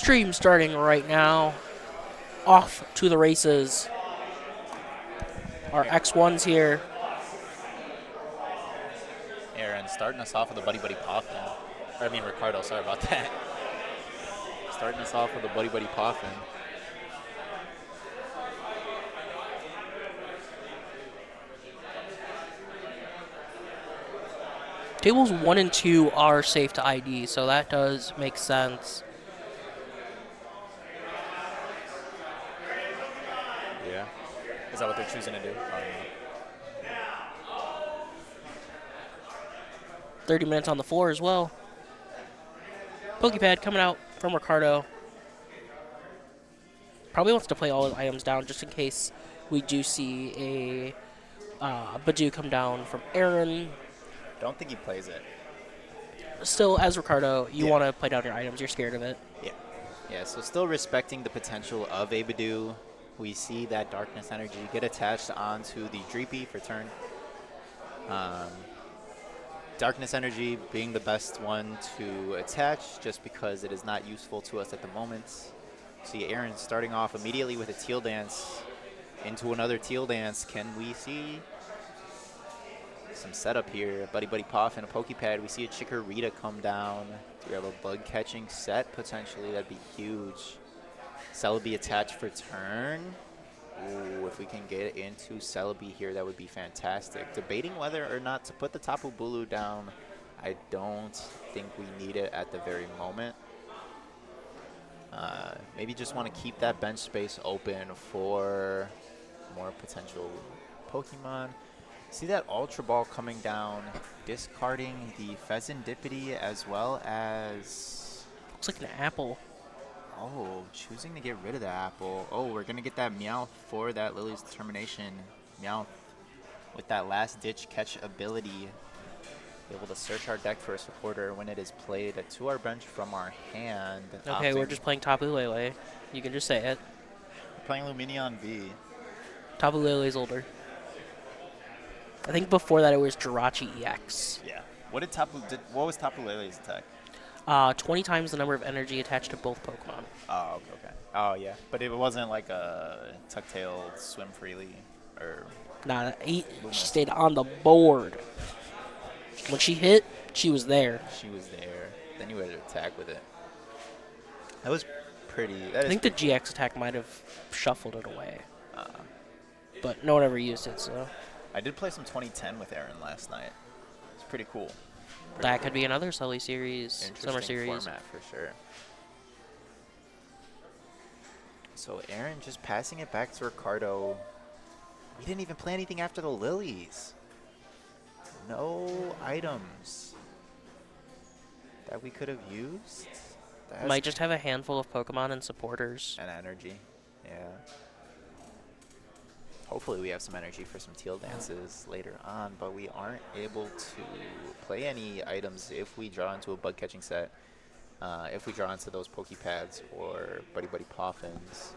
Stream starting right now. Off to the races. Our X1's here. Aaron starting us off with a Buddy Buddy Poffin. Or I mean Ricardo, sorry about that. Starting us off with a Buddy Buddy Poffin. Tables 1 and 2 are safe to ID, so that does make sense. Yeah. Is that what they're choosing to do? I don't know. 30 minutes on the floor as well. Pokepad coming out from Ricardo. Probably wants to play all his items down just in case we do see a Badoo come down from Aaron. Don't think he plays it. Still, as Ricardo, you want to play down your items. You're scared of it. Yeah. Yeah, so still respecting the potential of a Badoo. We see that Darkness Energy get attached onto the Dreepy for turn. Darkness Energy being the best one to attach just because it is not useful to us at the moment. See Aaron starting off immediately with a Teal Dance into another Teal Dance. Can we see some setup here? Buddy Buddy Poff and a Pokepad. We see a Chikorita come down. Do we have a bug catching set potentially? That'd be huge. Celebi attached for turn. Ooh, if we can get into Celebi here, that would be fantastic. Debating whether or not to put the Tapu Bulu down. I don't think we need it at the very moment. Maybe just want to keep that bench space open for more potential Pokemon. See that Ultra Ball coming down, discarding the Pheasantipity as well as... Looks like an apple. Oh, choosing to get rid of the apple. Oh, we're going to get that Meowth for that Lily's Determination. Meowth with that last ditch catch ability. Able to search our deck for a supporter when it is played to our bench from our hand. Okay, we're just playing Tapu Lele. You can just say it. We're playing Lumineon V. Tapu Lele's older. I think before that it was Jirachi EX. Yeah. What was Tapu Lele's attack? 20 times the number of energy attached to both Pokemon. Oh, okay. Oh, yeah. But it wasn't like a Tucktail swim freely or... Nah, she stayed on the board. When she hit, she was there. She was there. Then you had to attack with it. That was pretty... I think the GX attack might have shuffled it away. But no one ever used it, so... I did play some 2010 with Aaron last night. It's pretty cool. That could be another Sully series, summer series. Format for sure. So Aaron just passing it back to Ricardo. We didn't even play anything after the lilies. No items that we could have used. Might just have a handful of Pokemon and supporters. And energy, yeah. Hopefully we have some energy for some Teal Dances later on, but we aren't able to play any items if we draw into a bug catching set, if we draw into those Pokepads or Buddy Buddy Poffins,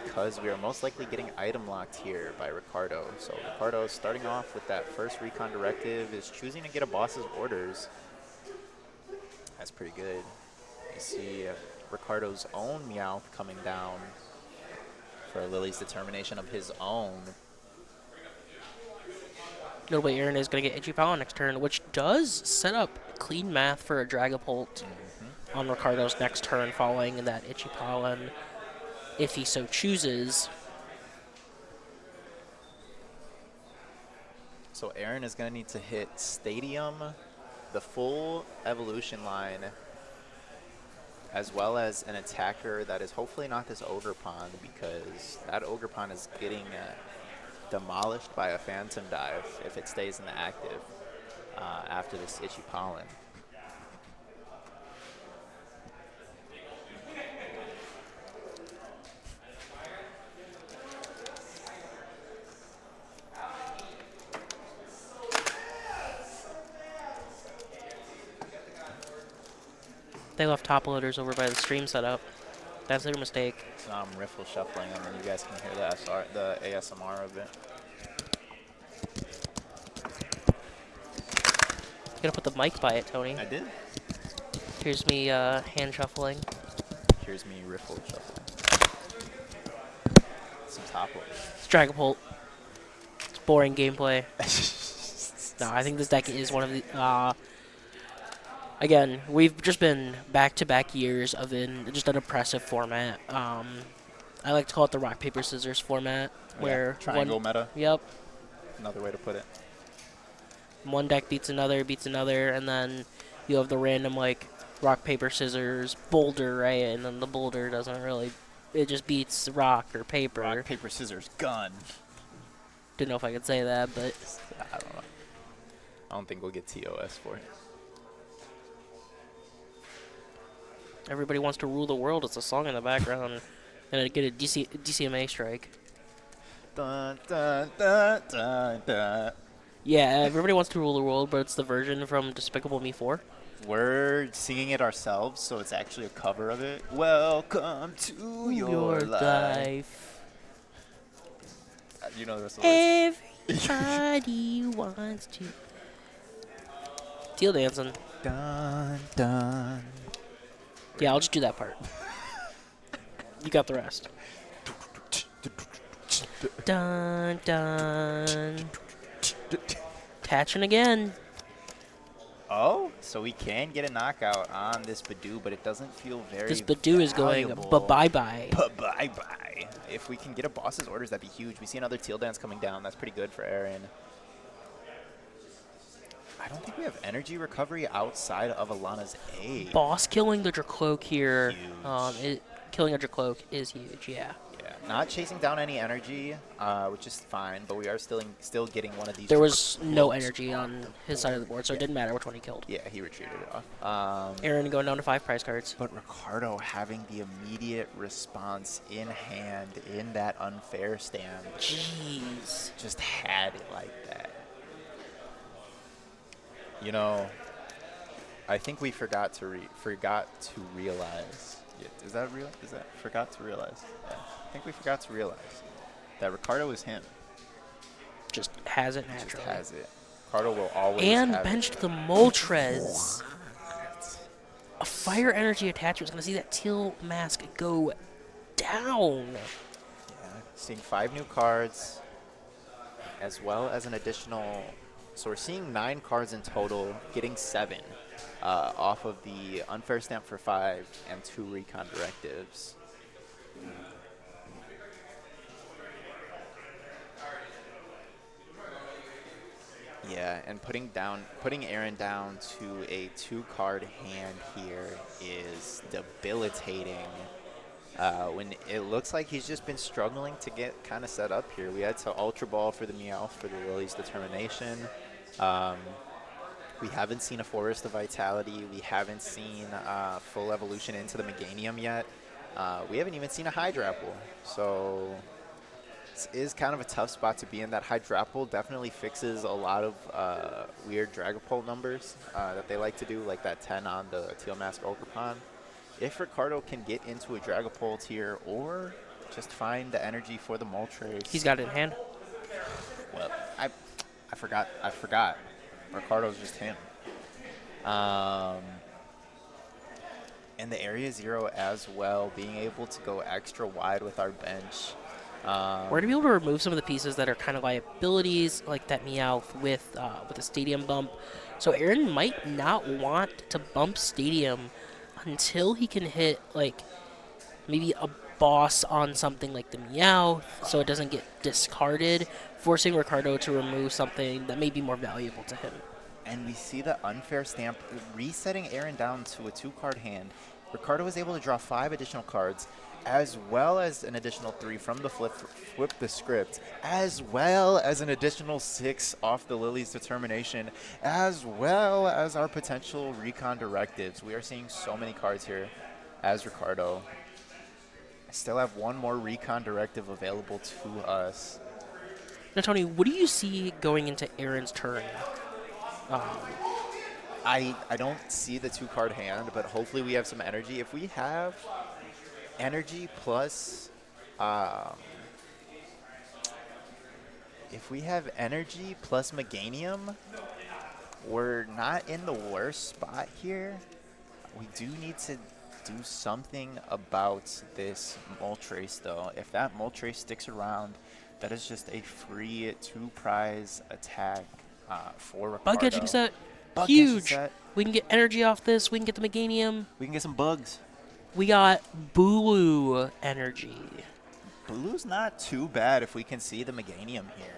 because we are most likely getting item locked here by Ricardo. So Ricardo starting off with that first Recon Directive is choosing to get a boss's orders. That's pretty good. You see Ricardo's own Meowth coming down for Lily's Determination of his own. Notably, Aaron is going to get Ichipao next turn, which does set up clean math for a Dragapult on Ricardo's next turn following that Ichipao, if he so chooses. So Aaron is going to need to hit Stadium, the full evolution line, as well as an attacker that is hopefully not this Ogerpon, because that Ogerpon is getting demolished by a Phantom Dive if it stays in the active after this Itchy Pollen. They left top loaders over by the stream setup. That's their mistake. So now I'm riffle shuffling, and then you guys can hear the ASMR of it. You gotta put the mic by it, Tony. I did. Here's me hand shuffling. Here's me riffle shuffle. Some top load. It's Dragapult. It's boring gameplay. No, I think this deck is one of the. Again, we've just been back-to-back years of just an oppressive format. I like to call it the rock paper scissors format, where triangle meta. Yep. Another way to put it. One deck beats another, and then you have the random like rock paper scissors boulder, right? And then the boulder doesn't really. It just beats rock or paper. Rock paper scissors gun. Didn't know if I could say that, but I don't know. I don't think we'll get TOS for it. Everybody wants to rule the world. It's a song in the background, and I get a DCMA strike. Dun, dun, dun, dun, dun. Yeah, everybody wants to rule the world, but it's the version from Despicable Me 4. We're singing it ourselves, so it's actually a cover of it. Welcome to your life. You know the rest of the words. Everybody wants to. Teal dancing. Dun, dun. Yeah, I'll just do that part. You got the rest. Dun dun. Attaching again. Oh, so we can get a knockout on this Badoo, but it doesn't feel very This Badoo is going bye-bye. Bye-bye. If we can get a boss's orders, that'd be huge. We see another Teal Dance coming down. That's pretty good for Aaron. I don't think we have energy recovery outside of Alana's A. Boss killing the Dracloak here. Huge. Killing a Dracloak is huge, yeah. Yeah, not chasing down any energy, which is fine, but we are still getting one of these. There was no energy on his side of the board, so it didn't matter which one he killed. Yeah, he retreated it off. Aaron going down to 5 prize cards. But Ricardo having the immediate response in hand in that unfair stand. Jeez. Just had it like that. You know, I think we forgot to realize. Yeah, is that real? Is that forgot to realize? Yeah, I think we forgot to realize that Ricardo is him. Just has it naturally. Just has it. Ricardo will always and have benched it. the Moltres. A fire energy attachment is going to see that Teal Mask go down. Yeah, seeing 5 new cards, as well as an additional. So we're seeing 9 cards in total, getting 7 off of the unfair stamp for 5 and 2 recon directives. Yeah, and putting Aaron down to a 2-card hand here is debilitating. When it looks like he's just been struggling to get kind of set up here. We had to Ultra Ball for the Meowth for the Lily's Determination. We haven't seen a Forest of Vitality. We haven't seen full evolution into the Meganium yet. We haven't even seen a Hydrapple. So this is kind of a tough spot to be in. That Hydrapple definitely fixes a lot of weird Dragapult numbers that they like to do, like that 10 on the Teal Mask Ogerpon. If Ricardo can get into a Dragapult here or just find the energy for the Moltres. He's got it in hand. Well, I forgot. Ricardo's just him. And the Area Zero as well, being able to go extra wide with our bench. We're going to be able to remove some of the pieces that are kind of liabilities, like that Meowth with a Stadium bump. So Aaron might not want to bump Stadium until he can hit, like, maybe a boss on something like the Meowth, so it doesn't get discarded, forcing Ricardo to remove something that may be more valuable to him. And we see the unfair stamp resetting Aaron down to a 2-card hand. Ricardo was able to draw 5 additional cards, as well as an additional 3 from the flip the script, as well as an additional 6 off the Lily's Determination, as well as our potential recon directives. We are seeing so many cards here as Ricardo. I still have 1 more recon directive available to us. Now, Tony, what do you see going into Aaron's turn? I don't see the 2-card hand, but hopefully we have some energy. If we have energy plus Meganium, we're not in the worst spot here. We do need to do something about this Moltres, though. If that Moltres sticks around, that is just a free 2-prize attack for Bug catching Ricardo. set. Bug catching Huge. set. We can get energy off this. We can get the Meganium. We can get some bugs. We got Bulu energy. Blue's not too bad if we can see the Meganium here.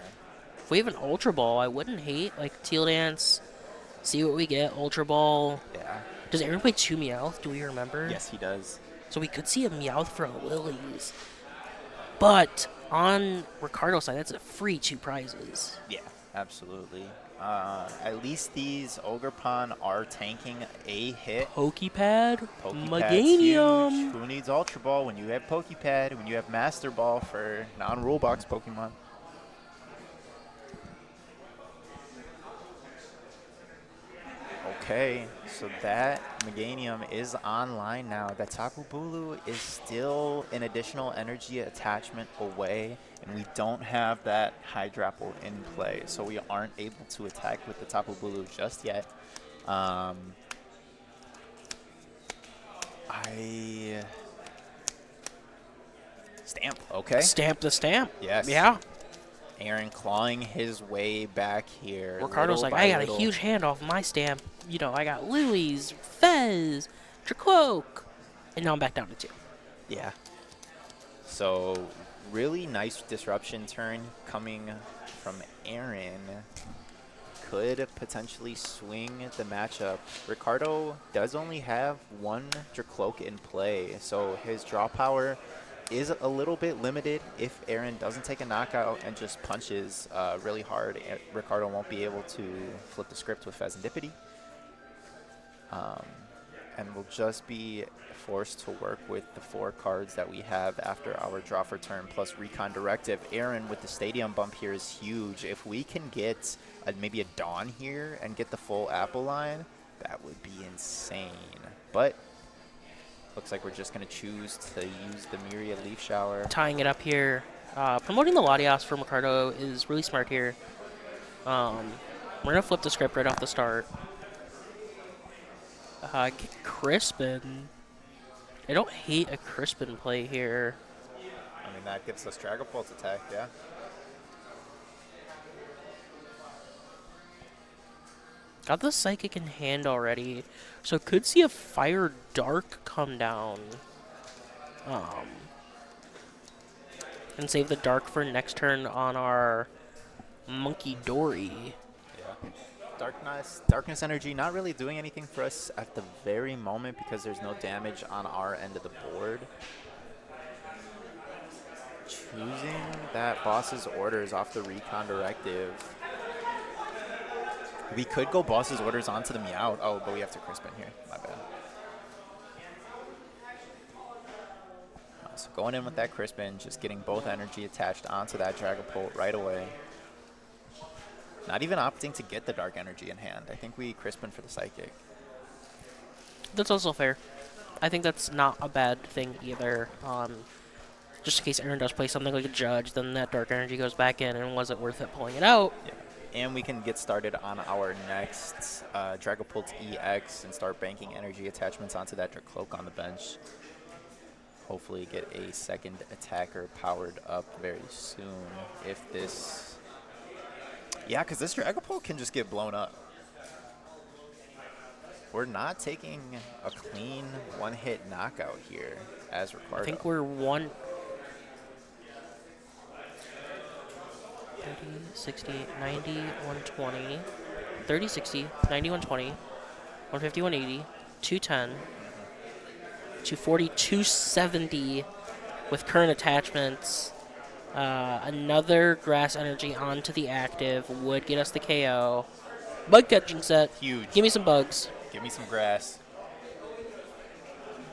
If we have an Ultra Ball, I wouldn't hate. Like, Teal Dance. See what we get. Ultra Ball. Yeah. Does Aaron play 2 Meowth? Do we remember? Yes, he does. So we could see a Meowth for a Lilies. But on Ricardo's side, that's a free 2 prizes. Yeah, absolutely. At least these Ogerpon are tanking a hit. Pokepad, Pokepad's Meganium. huge. Who needs Ultra Ball when you have Pokepad, when you have Master Ball for non-rule box Pokemon? Okay, so that Meganium is online now. That Tapu Bulu is still an additional energy attachment away, and we don't have that Hydrapple in play, so we aren't able to attack with the Tapu Bulu just yet. Stamp, okay. Stamp the stamp. Yes. Yeah. Aaron clawing his way back here. Ricardo's like, little by I got little. a huge hand off my stamp. You know, I got Lilies, Fez, Dracloak. And now I'm back down to 2. Yeah. So, really nice disruption turn coming from Aaron. Could potentially swing the matchup. Ricardo does only have 1 Dracloak in play, so his draw power is a little bit limited. If Aaron doesn't take a knockout and just punches really hard, Ricardo won't be able to flip the script with Fezandipity. And will just be forced to work with the 4 cards that we have after our draw for turn plus Recon Directive. Aaron with the Stadium bump here is huge. If we can get maybe a Dawn here and get the full Apple line, that would be insane. But looks like we're just going to choose to use the Myriad Leaf Shower. Tying it up here. Promoting the Latias from Ricardo is really smart here. We're going to flip the script right off the start. Get Crispin. I don't hate a Crispin play here. I mean, that gets us Dragapult attack, yeah. Got the Psychic in hand already, so could see a Fire Dark come down. And save the Dark for next turn on our Monkey Dory. Yeah. Darkness Energy not really doing anything for us at the very moment because there's no damage on our end of the board. Choosing that Boss's Orders off the Recon Directive. We could go Boss's Orders onto the Meowth. Oh, but we have to Crispin here. My bad. So going in with that Crispin, just getting both energy attached onto that Dragapult right away. Not even opting to get the Dark Energy in hand. I think we Crispin for the Psychic. That's also fair. I think that's not a bad thing either. Just in case Aaron does play something like a Judge, then that Dark Energy goes back in, and was it worth it pulling it out? Yeah. And we can get started on our next Dragapult EX and start banking energy attachments onto that Dracloak on the bench. Hopefully get a second attacker powered up very soon if this... Yeah, because this Dragapult can just get blown up. We're not taking a clean one-hit knockout here as Ricardo. I think we're 30, 60, 90, 120, 30, 60, 90, 120, 150, 180, 210, 240, 270 with current attachments. Another Grass Energy onto the active would get us the KO. Bug catching set. Huge. Give me some bugs. Give me some grass.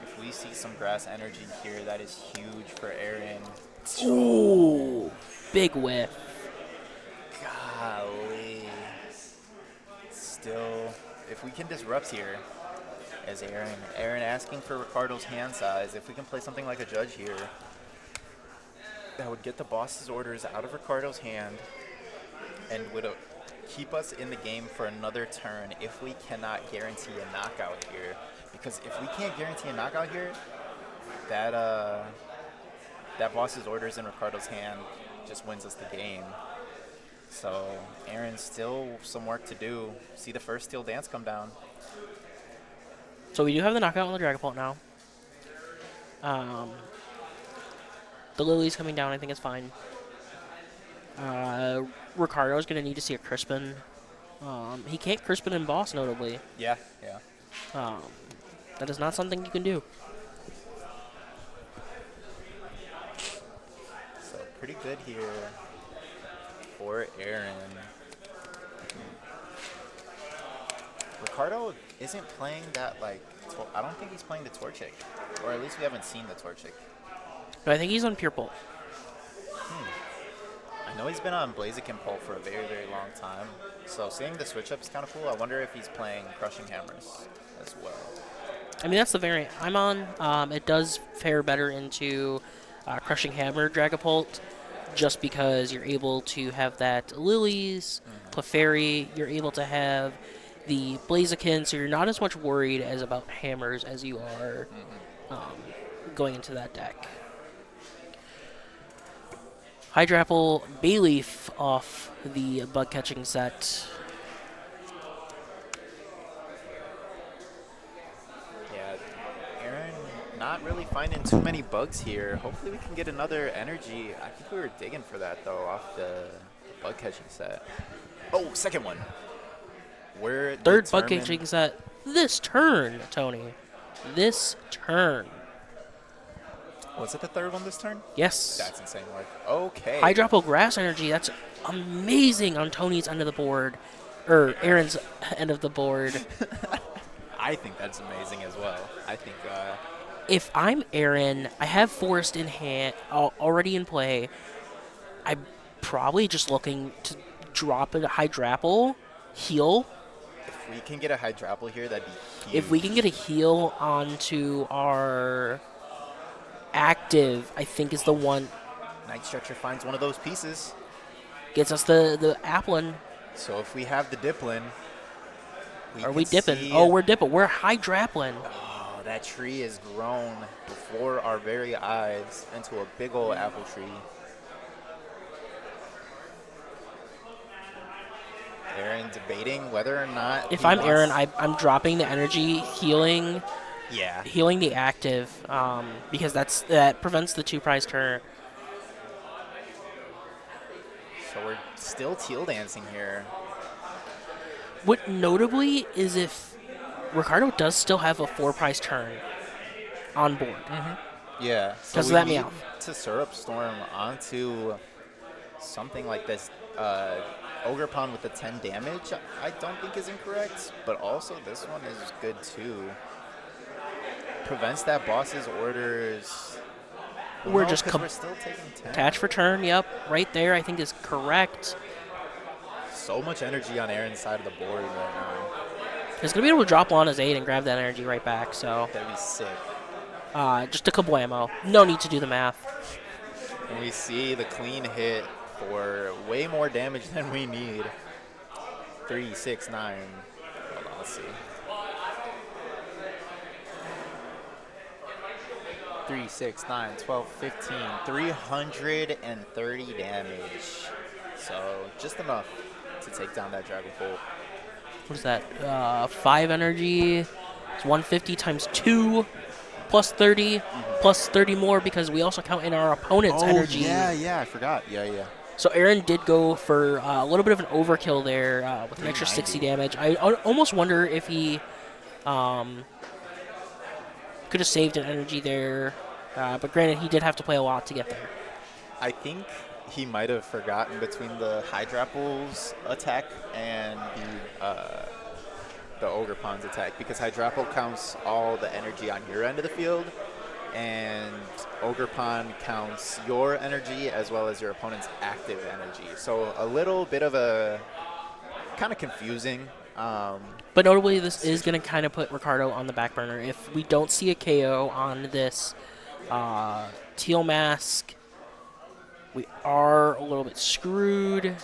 If we see some Grass Energy here, that is huge for Aaron. Ooh, big whiff. Golly. Still, if we can disrupt here, as Aaron asking for Ricardo's hand size, if we can play something like a Judge here, that would get the Boss's Orders out of Ricardo's hand and would keep us in the game for another turn if we cannot guarantee a knockout here. Because if we can't guarantee a knockout here, that that boss's orders in Ricardo's hand just wins us the game. So Aaron still some work to do. See the first steel dance come down. So we do have the knockout on the Dragapult now. The Lily's coming down. I think it's fine. Ricardo's going to need to see a Crispin. He can't Crispin in boss, notably. Yeah. That is not something you can do. So pretty good here for Aaron. Ricardo isn't playing that, like, I don't think he's playing the Torchic. Or at least we haven't seen the Torchic. No, I think he's on Pure Bolt. I know he's been on Blaziken Pult for a very, very long time. So seeing the switch up is kind of cool. I wonder if he's playing Crushing Hammers as well. I mean, that's the variant I'm on. It does fare better into Crushing Hammer Dragapult, just because you're able to have that Lilies, Clefairy, you're able to have the Blaziken, so you're not as much worried as about hammers as you are going into that deck. Hydrapple Bayleaf off the bug catching set. Yeah, Aaron not really finding too many bugs here. Hopefully we can get another energy. I think we were digging for that, though, off the bug catching set. Oh, second one. We're Third bug catching set this turn, Tony. This turn. Was it the third one this turn? Yes. That's insane work. Okay. Hydrapple Grass Energy, that's amazing on Tony's end of the board. Or Aaron's end of the board. I think that's amazing as well. I think... if I'm Aaron, I have Forest in hand, already in play. I'm probably just looking to drop a Hydrapple, heal. If we can get a Hydrapple here, that'd be huge. If we can get a heal onto our active, I think is the one. Night Stretcher finds one of those pieces. Gets us the Applin. So if we have the Diplin... Are we dipping? Oh, we're dipping. We're Hydrapplin. Oh, that tree is grown before our very eyes into a big old apple tree. Aaron debating whether or not... If I'm Aaron, I'm dropping the energy, healing the active, because that prevents the 2-prize turn. So we're still teal dancing here. What notably is if Ricardo does still have a 4-prize turn on board. Yeah. So Because we of that need meow. to Syrup Storm onto something like this. Ogerpon with the 10 damage, I don't think is incorrect, but also this one is good too. Prevents that boss's orders. We're just we're still taking 10. Attach for turn, yep, right there I think is correct. So much energy on Aaron's side of the board right now. He's going to be able to drop Lana's 8 and grab that energy right back, so. That'd be sick. Just a kablamo. No need to do the math. And we see the clean hit for way more damage than we need. 3, 6, 9. Hold on, let's see. 3, 6, 9, 12, 15. 330 damage. So just enough to take down that Dragapult. What is that? 5 energy. It's 150 times 2 plus 30 plus 30 more because we also count in our opponent's energy. Yeah, I forgot. Yeah. So Aaron did go for a little bit of an overkill there with an extra 60 damage. I almost wonder if he could have saved an energy there. But granted, he did have to play a lot to get there. I think he might have forgotten between the Hydrapple's attack and the Ogerpon's attack, because Hydrapple counts all the energy on your end of the field, and Ogerpon counts your energy as well as your opponent's active energy. So a little bit of a kind of confusing. But notably, this is going to kind of put Ricardo on the back burner. If we don't see a KO on this Teal Mask, we are a little bit screwed.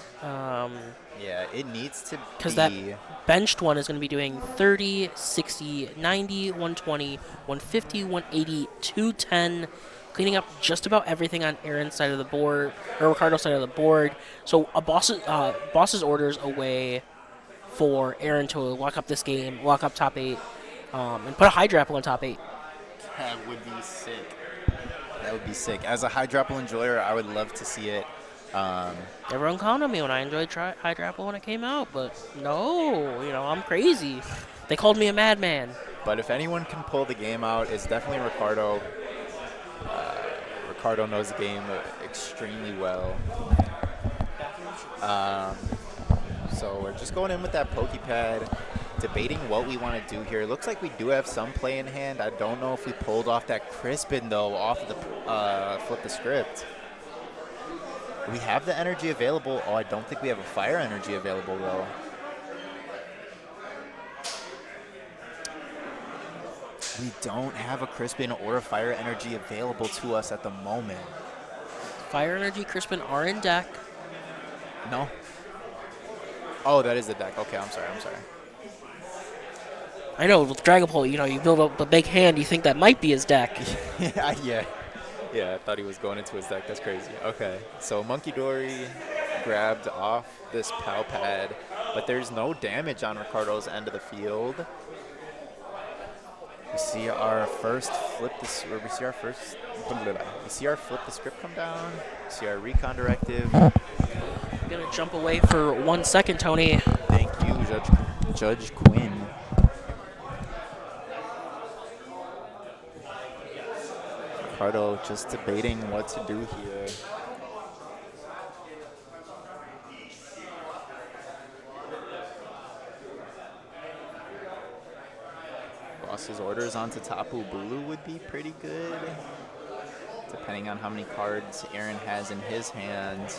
Yeah, it needs to Because that be. benched one is going to be doing 30, 60, 90, 120, 150, 180, 210, cleaning up just about everything on Aaron's side of the board, or Ricardo's side of the board. So a boss's orders away for Aaron to lock up this game, lock up top 8, and put a Hydrapple in top 8. That would be sick. That would be sick. As a Hydrapple enjoyer, I would love to see it. Everyone clowned on me when I enjoyed Hydrapple when it came out, but no, I'm crazy. They called me a madman. But if anyone can pull the game out, it's definitely Ricardo. Ricardo knows the game extremely well. So we're just going in with that Pokepad, debating what we want to do here. It looks like we do have some play in hand. I don't know if we pulled off that Crispin, though, off of the flip the script. We have the energy available. Oh, I don't think we have a fire energy available, though. We don't have a Crispin or a fire energy available to us at the moment. Fire Energy, Crispin are in deck. No? Oh, that is the deck. Okay, I'm sorry. I know, with Dragapult, you build up a big hand, you think that might be his deck. Yeah, I thought he was going into his deck. That's crazy. Okay, so Monkey Dory grabbed off this Pal Pad, but there's no damage on Ricardo's end of the field. We see our first flip the script come down. We see our recon directive. I'm gonna jump away for 1 second, Tony. Thank you, Judge Quinn. Ricardo just debating what to do here. Boss's orders onto Tapu Bulu would be pretty good, depending on how many cards Aaron has in his hand.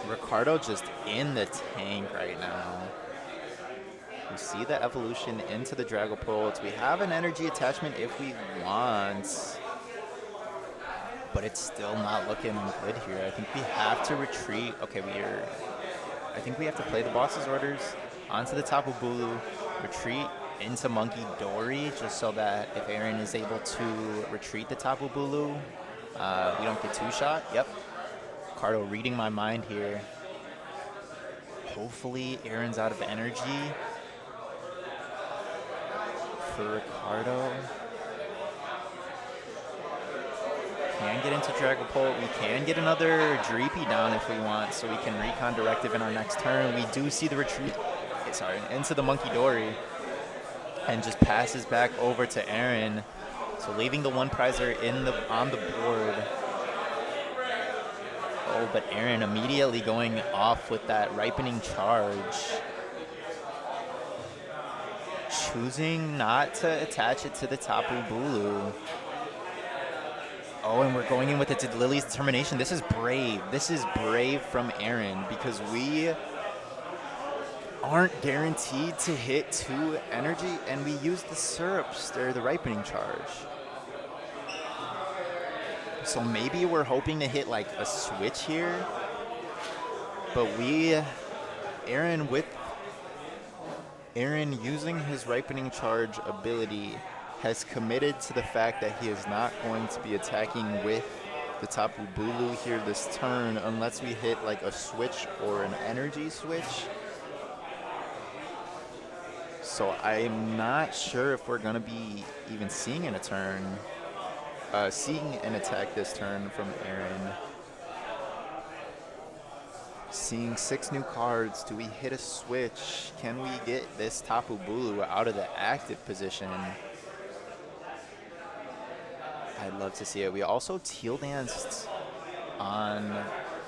Ricardo just in the tank right now. We see the evolution into the Dragapult. We have an energy attachment if we want, but it's still not looking good here. I think we have to retreat. Okay, I think we have to play the boss's orders onto the Tapu Bulu, retreat into Monkey Dory, just so that if Aaron is able to retreat the Tapu Bulu, we don't get two-shot. Yep. Ricardo reading my mind here. Hopefully Aaron's out of energy for Ricardo. Can get into Dragapult. We can get another Dreepy down if we want, so we can recon directive in our next turn. We do see the retreat, into the Monkey Dory, and just passes back over to Aaron. So leaving the one prizer on the board. Oh, but Aaron immediately going off with that ripening charge. Choosing not to attach it to the Tapu Bulu. Oh, and we're going in with it Lily's Determination. This is brave. This is brave from Aaron, because we aren't guaranteed to hit 2 energy, and we use the syrups, or the ripening charge. So maybe we're hoping to hit like a switch here, but Aaron using his ripening charge ability has committed to the fact that he is not going to be attacking with the Tapu Bulu here this turn unless we hit like a switch or an energy switch. So I'm not sure if we're gonna be even seeing an attack this turn from Aaron. Seeing 6 new cards. Do we hit a switch? Can we get this Tapu Bulu out of the active position? I'd love to see it. We also teal danced on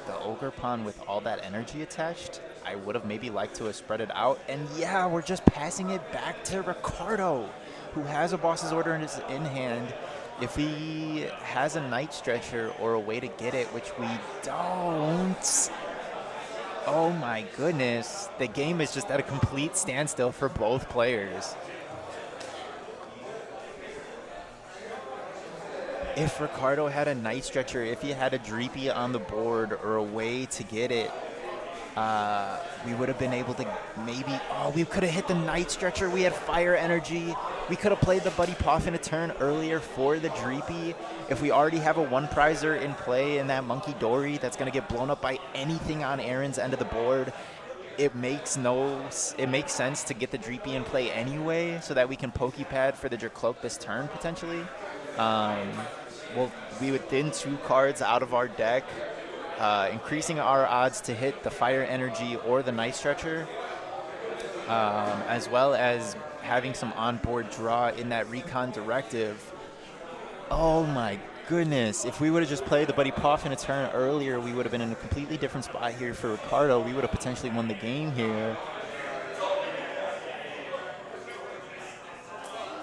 the Ogerpon with all that energy attached. I would have maybe liked to have spread it out. And yeah, we're just passing it back to Ricardo, who has a boss's order in hand. If he has a Night Stretcher or a way to get it, which we don't, oh my goodness. The game is just at a complete standstill for both players. If Ricardo had a Night Stretcher, if he had a Dreepy on the board or a way to get it, we would have been able to maybe, we could have hit the Night Stretcher. We had Fire Energy. We could have played the Buddy Poffin a turn earlier for the Dreepy. If we already have a one prizer in play in that Monkey Dory that's going to get blown up by anything on Aaron's end of the board, it makes sense to get the Dreepy in play anyway so that we can Pokepad for the Dracloak this turn potentially. Well, we would thin 2 cards out of our deck, increasing our odds to hit the Fire Energy or the Night Stretcher, as well as having some onboard draw in that Recon Directive. Oh my goodness. If we would have just played the Buddy Poffin a turn earlier, we would have been in a completely different spot here for Ricardo. We would have potentially won the game here.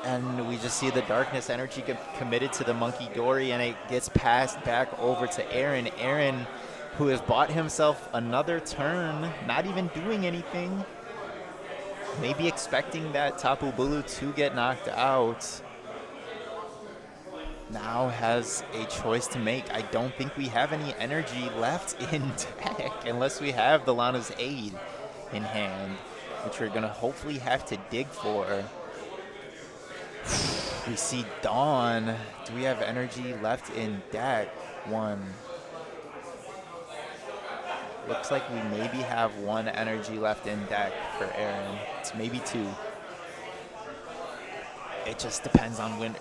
And we just see the Darkness Energy get committed to the Monkey Dory, and it gets passed back over to Aaron. Aaron, who has bought himself another turn, not even doing anything, maybe expecting that Tapu Bulu to get knocked out, now has a choice to make. I don't think we have any energy left in deck unless we have the Lana's Aid in hand, which we're going to hopefully have to dig for. We see Dawn. Do we have energy left in deck? 1. Looks like we maybe have 1 energy left in deck for Aaron. It's maybe 2. It just depends on when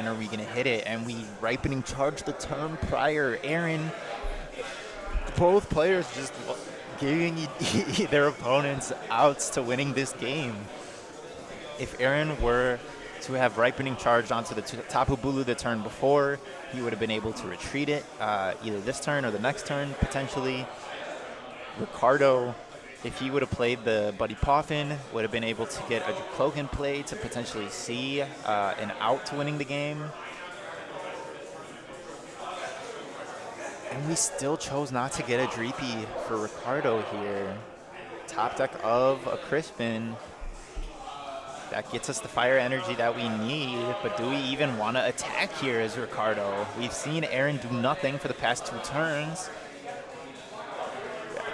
are we gonna hit it, and we Ripening Charge the turn prior. Aaron, both players just giving their opponents outs to winning this game. If Aaron were to have Ripening Charge onto the Tapu Bulu the turn before, he would have been able to retreat it either this turn or the next turn, potentially. Ricardo, if he would have played the Buddy Poffin, would have been able to get a Dracloak in play to potentially see an out to winning the game. And we still chose not to get a Dreepy for Ricardo here. Top deck of a Crispin. That gets us the Fire Energy that we need, but do we even want to attack here as Ricardo? We've seen Aaron do nothing for the past 2 turns.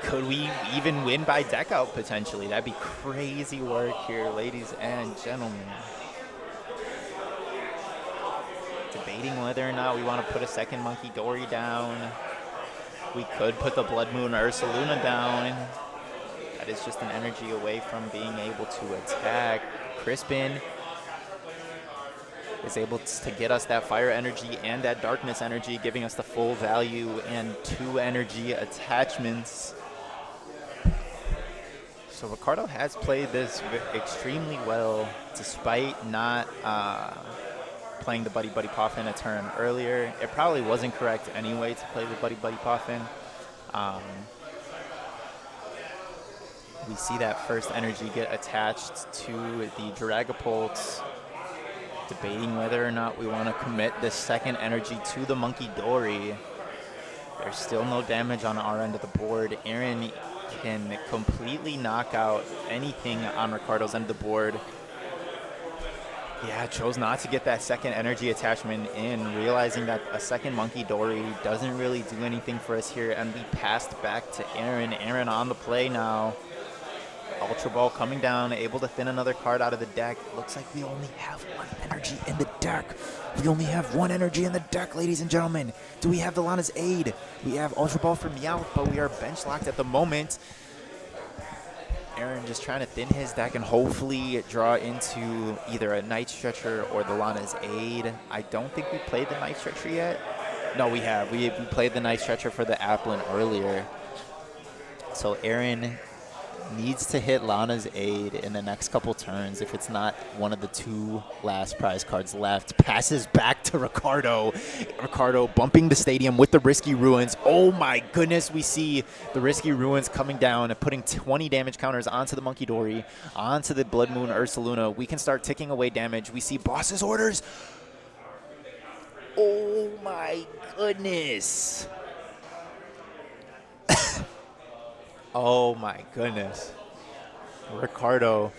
Could we even win by deck out potentially? That'd be crazy work here, ladies and gentlemen. Debating whether or not we want to put a second Monkey Dory down. We could put the Blood Moon Ursaluna down. That is just an energy away from being able to attack. Crispin is able to get us that Fire Energy and that Darkness Energy, giving us the full value and 2 energy attachments. So Ricardo has played this extremely well, despite not playing the Buddy Poffin a turn earlier. It probably wasn't correct anyway to play the Buddy Poffin. We see that first energy get attached to the Dragapult, debating whether or not we want to commit the second energy to the Monkey Dory. There's still no damage on our end of the board. Aaron can completely knock out anything on Ricardo's end of the board. Yeah, chose not to get that second energy attachment in, realizing that a second Monkey Dory doesn't really do anything for us here, and we passed back to Aaron. Aaron on the play now. Ultra Ball coming down, able to thin another card out of the deck. Looks like we only have 1 energy in the deck. We only have 1 energy in the deck, ladies and gentlemen. Do we have the Lana's Aid? We have Ultra Ball for Meowth, but we are bench locked at the moment. Aaron just trying to thin his deck and hopefully draw into either a Night Stretcher or the Lana's Aid. I don't think we played the Night Stretcher yet. No, we have. We played the Night Stretcher for the Applin earlier. So Aaron needs to hit Lana's Aid in the next couple turns. If it's not one of the 2 last prize cards left, passes back to Ricardo. Ricardo bumping the stadium with the Risky Ruins. Oh my goodness, we see the Risky Ruins coming down and putting 20 damage counters onto the Monkey Dory, onto the Blood Moon Ursaluna. We can start ticking away damage. We see Boss's Orders. Oh my goodness. Oh my goodness. Ricardo.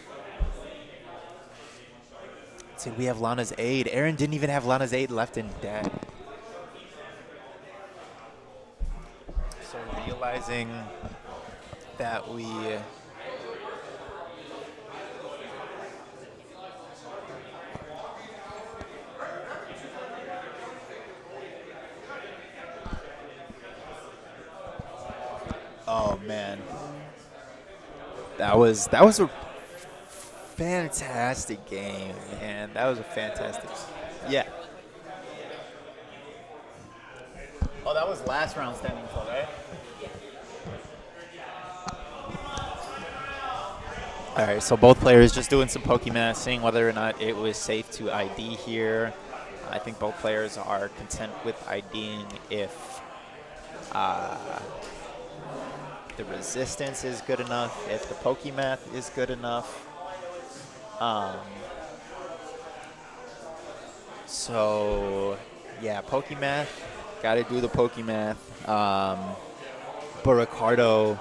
Did we have Lana's aid? Aaron didn't even have Lana's aid left in deck. So realizing that we... Oh man. That was a fantastic game, man. That was a fantastic... Yeah. Oh, that was last round standing tall, right? All right, so both players just doing some Pokemon, seeing whether or not it was safe to ID here. I think both players are content with IDing if the resistance is good enough, if the Pokemath is good enough. So, yeah, Pokemath, got to do the Pokemath. But Ricardo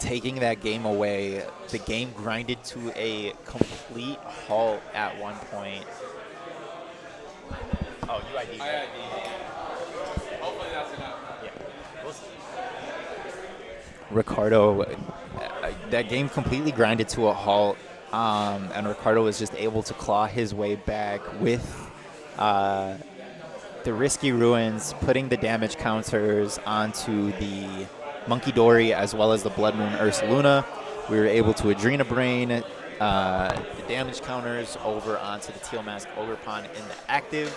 taking that game away, the game grinded to a complete halt at one point. Oh, you ID. I ID. Hopefully that's enough. Yeah. We'll see. Ricardo, that game completely grinded to a halt, and Ricardo was just able to claw his way back with the risky ruins, putting the damage counters onto the Monkey Dory as well as the Blood Moon Ursaluna. We were able to Adrena Brain the damage counters over onto the Teal Mask Ogerpon in the active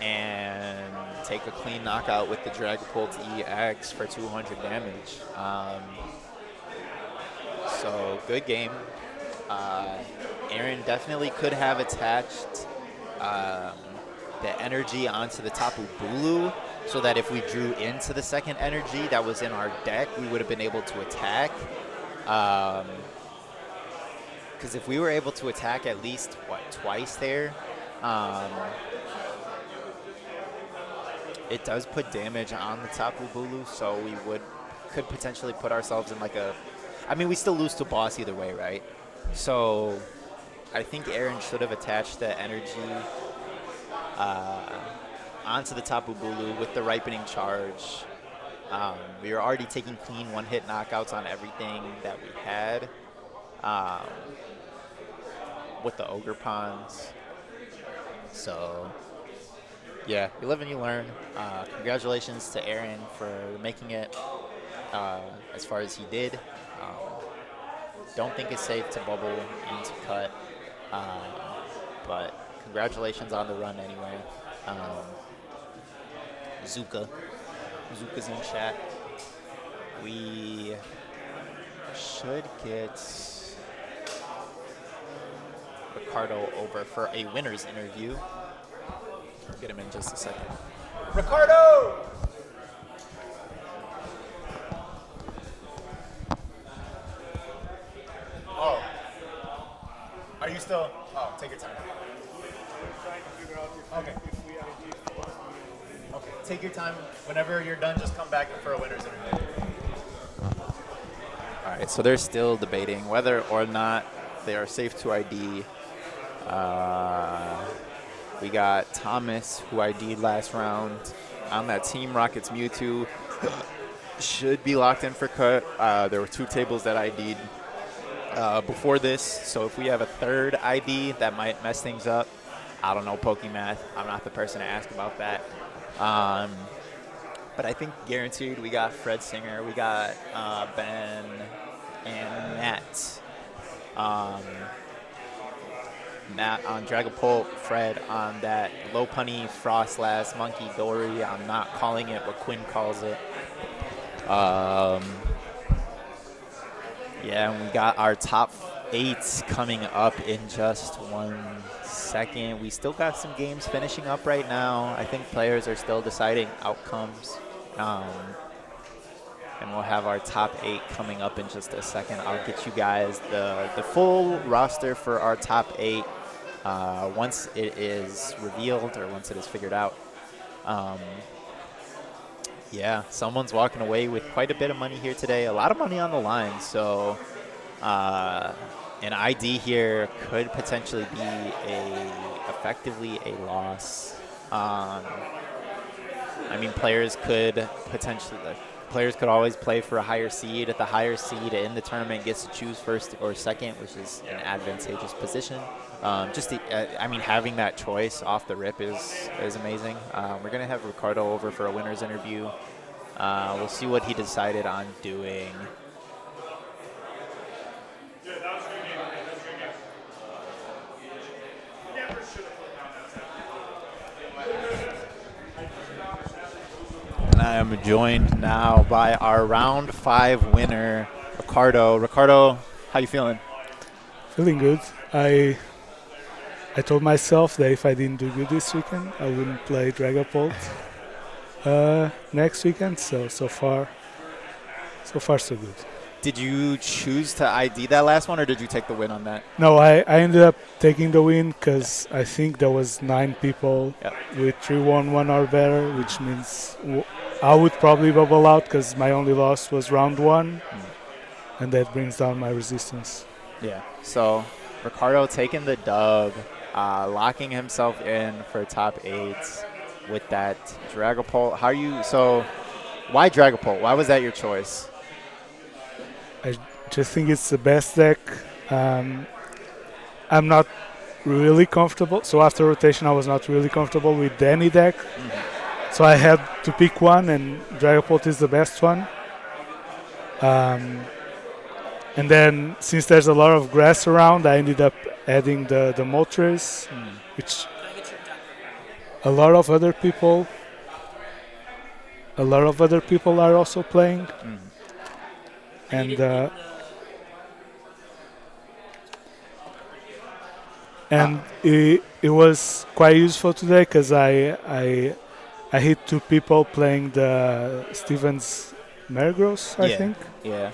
and take a clean knockout with the Dragapult EX for 200 damage. So good game. Aaron definitely could have attached the energy onto the Tapu Bulu so that if we drew into the second energy that was in our deck, we would have been able to attack. Because if we were able to attack at least, twice there, it does put damage on the Tapu Bulu, so we could potentially put ourselves in like a... I mean, we still lose to boss either way, right? So I think Aaron should have attached the energy onto the Tapu Bulu with the Ripening Charge. We were already taking clean one-hit knockouts on everything that we had with the Ogerpons. So, yeah, you live and you learn. Congratulations to Aaron for making it as far as he did. Don't think it's safe to bubble into cut, but congratulations on the run anyway. Zuka's in chat. We should get Ricardo over for a winner's interview. I'll get him in just a second. Ricardo! Oh. Are you still? Oh, take your time. Okay. Okay, take your time. Whenever you're done, just come back for a winner's interview. All right, so they're still debating whether or not they are safe to ID. We got Thomas, who ID'd last round on that Team Rockets Mewtwo. Should be locked in for cut. There were 2 tables that ID'd before this, so if we have a third ID, that might mess things up. I don't know Pokemath. I'm not the person to ask about that. But I think guaranteed we got Fred Singer, we got Ben, and Matt. Matt on Dragapult, Fred on that Lopunny, Frostlass, Monkey Dory. I'm not calling it what Quinn calls it. Yeah, and we got our top 8s coming up in just 1 second. We still got some games finishing up right now. I think players are still deciding outcomes. And we'll have our top 8 coming up in just a second. I'll get you guys the full roster for our top 8 once it is revealed or once it is figured out. Um, yeah, someone's walking away with quite a bit of money here today. A lot of money on the line. So an ID here could potentially be effectively a loss. I mean, players could always play for a higher seed. At the higher seed in the tournament gets to choose first or second, which is an advantageous position. I mean, having that choice off the rip is amazing. We're gonna have Ricardo over for a winner's interview. We'll see what he decided on doing. And I am joined now by our round 5 winner, Ricardo. Ricardo, how you feeling? Feeling good. I told myself that if I didn't do good this weekend, I wouldn't play Dragapult next weekend. So far so good. Did you choose to ID that last one, or did you take the win on that? No, I ended up taking the win because I think there was 9 people with 3-1-1 or better, which means I would probably bubble out because my only loss was round 1, and that brings down my resistance. Yeah. So Ricardo taking the dub, locking himself in for top 8 with that Dragapult. Why Dragapult? Why was that your choice? I just think it's the best deck. I'm not really comfortable. So after rotation, I was not really comfortable with any deck. So I had to pick one, and Dragapult is the best one. And then since there's a lot of grass around, I ended up adding the Moltres, which a lot of other people are also playing. And it was quite useful today because I hit 2 people playing the Stevens Mergros, I think. Yeah.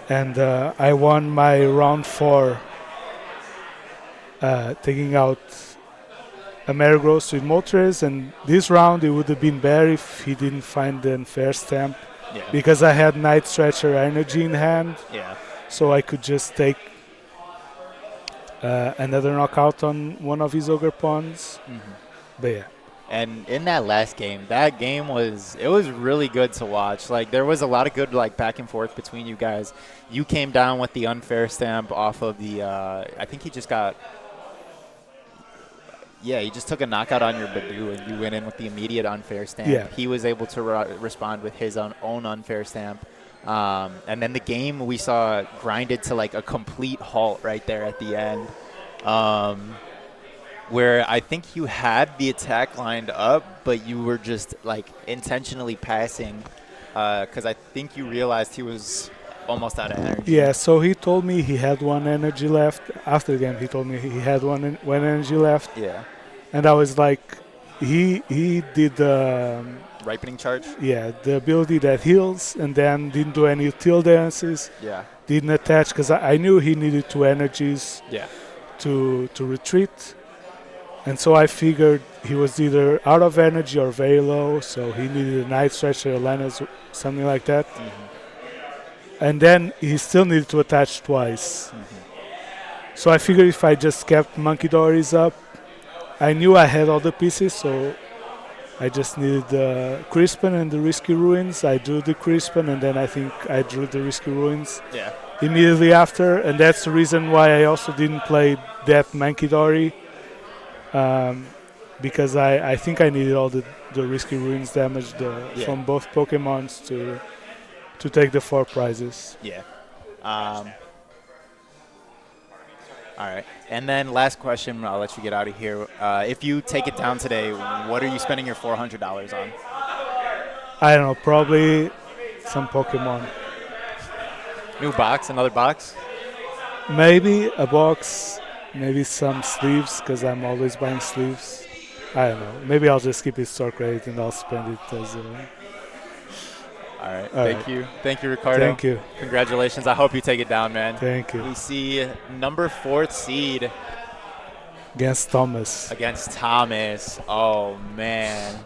And I won my round 4 taking out a Mergros with Moltres, and this round it would have been better if he didn't find the unfair stamp. Yeah. Because I had Night Stretcher energy in hand, so I could just take another knockout on one of his Ogerpons. But yeah. And in that last game, it was really good to watch. Like, there was a lot of good back and forth between you guys. You came down with the unfair stamp off of the I think he just got he just took a knockout on your Badoo, and you went in with the immediate unfair stamp. Yeah. He was able to respond with his own unfair stamp. And then the game we saw grinded to a complete halt right there at the end, where I think you had the attack lined up, but you were just intentionally passing because I think you realized he was almost out of energy. Yeah, so he told me he had 1 energy left. After the game, he told me he had one energy left. Yeah. And I was like, he did the Ripening charge? Yeah, the ability that heals, and then didn't do any util dances. Yeah. Didn't attach because I knew he needed 2 energies to retreat. And so I figured he was either out of energy or very low, so he needed a Night Stretcher, Elena's, something like that. And then he still needed to attach twice. So I figured if I just kept Monkey Dories up, I knew I had all the pieces, so I just needed the Crispin and the Risky Ruins. I drew the Crispin, and then I think I drew the Risky Ruins immediately after, and that's the reason why I also didn't play that Monkey Dory. Because I think I needed all the Risky Ruins damage from both Pokemons to take the 4 prizes. Yeah. All right. And then last question, I'll let you get out of here. If you take it down today, what are you spending your $400 on? I don't know, probably some Pokemon. New box, another box? Maybe a box, maybe some sleeves, because I'm always buying sleeves. I don't know. Maybe I'll just keep it store credit and I'll spend it as All right. Thank you. Thank you, Ricardo. Thank you. Congratulations. I hope you take it down, man. Thank you. We see number 4th seed against Thomas. Against Thomas. Oh, man.